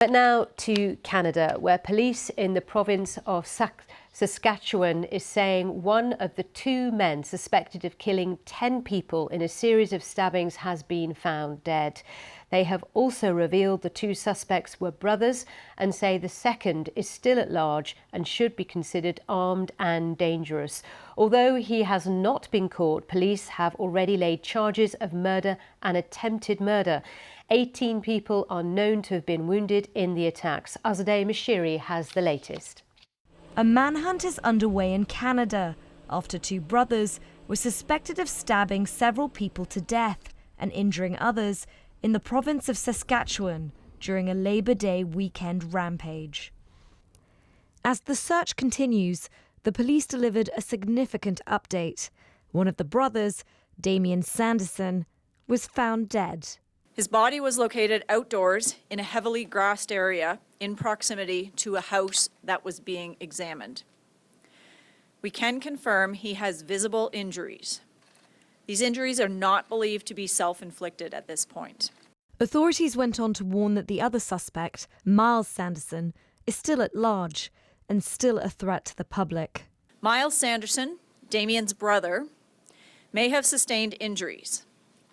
But now to Canada, where police in the province of Saskatchewan is saying one of the two men suspected of killing 10 people in a series of stabbings has been found dead. They have also revealed the two suspects were brothers and say the second is still at large and should be considered armed and dangerous. Although he has not been caught, police have already laid charges of murder and attempted murder. 18 people are known to have been wounded in the attacks. Azadeh Mashiri has the latest. A manhunt is underway in Canada after two brothers were suspected of stabbing several people to death and injuring others in the province of Saskatchewan during a Labour Day weekend rampage. As the search continues, the police delivered a significant update. One of the brothers, Damien Sanderson, was found dead. His body was located outdoors in a heavily grassed area in proximity to a house that was being examined. We can confirm he has visible injuries. These injuries are not believed to be self-inflicted at this point. Authorities went on to warn that the other suspect, Myles Sanderson, is still at large and still a threat to the public. Myles Sanderson, Damien's brother, may have sustained injuries.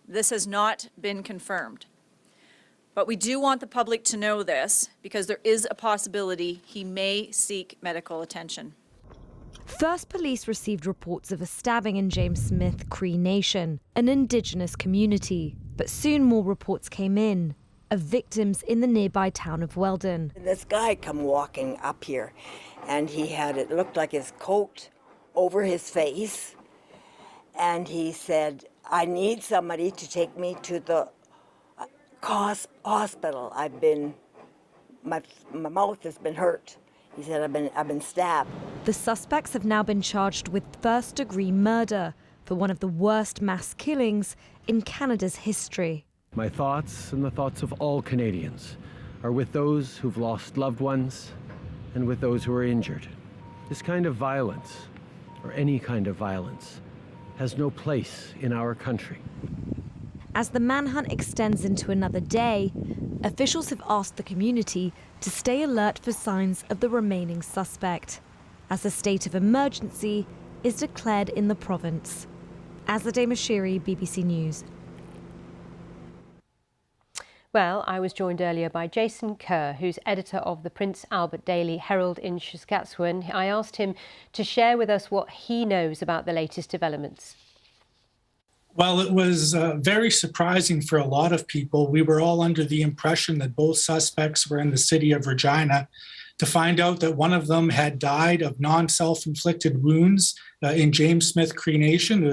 This has not been confirmed. But we do want the public to know this because there is a possibility he may seek medical attention. First, police received reports of a stabbing in James Smith Cree Nation, an indigenous community. But soon more reports came in of victims in the nearby town of Weldon. This guy come walking up here and he had, it looked like his coat over his face. And he said, I need somebody to take me to the hospital. My mouth has been hurt. He said, I've been stabbed. The suspects have now been charged with first-degree murder for one of the worst mass killings in Canada's history. My thoughts and the thoughts of all Canadians are with those who've lost loved ones and with those who are injured. This kind of violence, or any kind of violence, has no place in our country. As the manhunt extends into another day, officials have asked the community to stay alert for signs of the remaining suspect, as a state of emergency is declared in the province. Azadeh Mashiri, BBC News. Well, I was joined earlier by Jason Kerr, who's editor of the Prince Albert Daily Herald in Saskatchewan. I asked him to share with us what he knows about the latest developments. Well, it was very surprising for a lot of people. We were all under the impression that both suspects were in the city of Regina. To find out that one of them had died of non-self-inflicted wounds in James Smith Cree Nation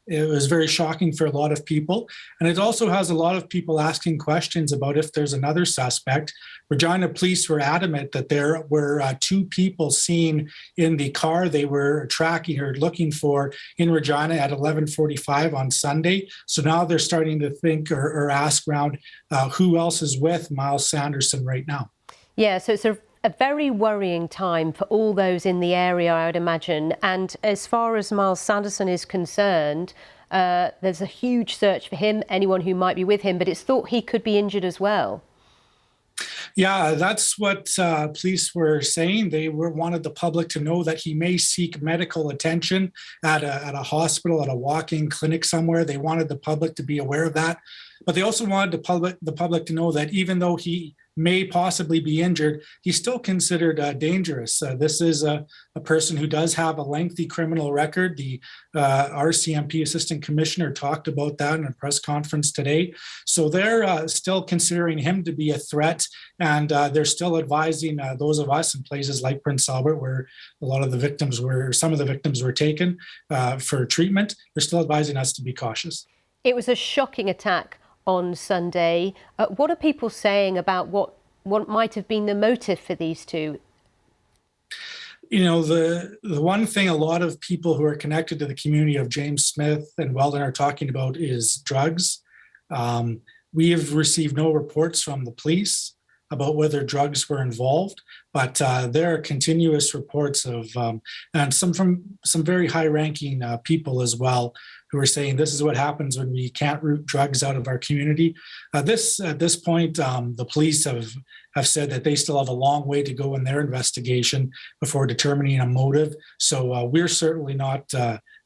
it was very shocking for a lot of people. And it also has a lot of people asking questions about if there's another suspect. Regina police were adamant that there were two people seen in the car they were tracking or looking for in Regina at 11:45 on Sunday. So now they're starting to think or ask around who else is with Myles Sanderson right now. Yeah, so it's a very worrying time for all those in the area, I would imagine. And as far as Myles Sanderson is concerned, there's a huge search for him, anyone who might be with him, but it's thought he could be injured as well. Yeah, that's what police were saying. They wanted the public to know that he may seek medical attention at a hospital, at a walk-in clinic somewhere. They wanted the public to be aware of that. But they also wanted the public to know that even though he may possibly be injured, he's still considered dangerous. This is a person who does have a lengthy criminal record. The RCMP Assistant Commissioner talked about that in a press conference today. So they're still considering him to be a threat, and they're still advising those of us in places like Prince Albert, where some of the victims were taken for treatment. They're still advising us to be cautious. It was a shocking attack on Sunday. What are people saying about what might have been the motive for these two? You know, the one thing a lot of people who are connected to the community of James Smith and Weldon are talking about is drugs. We have received no reports from the police. about whether drugs were involved, but there are continuous reports of, and some from some very high-ranking people as well, who are saying this is what happens when we can't root drugs out of our community. At this point, the police have said that they still have a long way to go in their investigation before determining a motive. So we're certainly not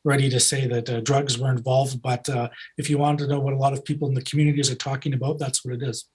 ready to say that drugs were involved. But if you want to know what a lot of people in the communities are talking about, that's what it is.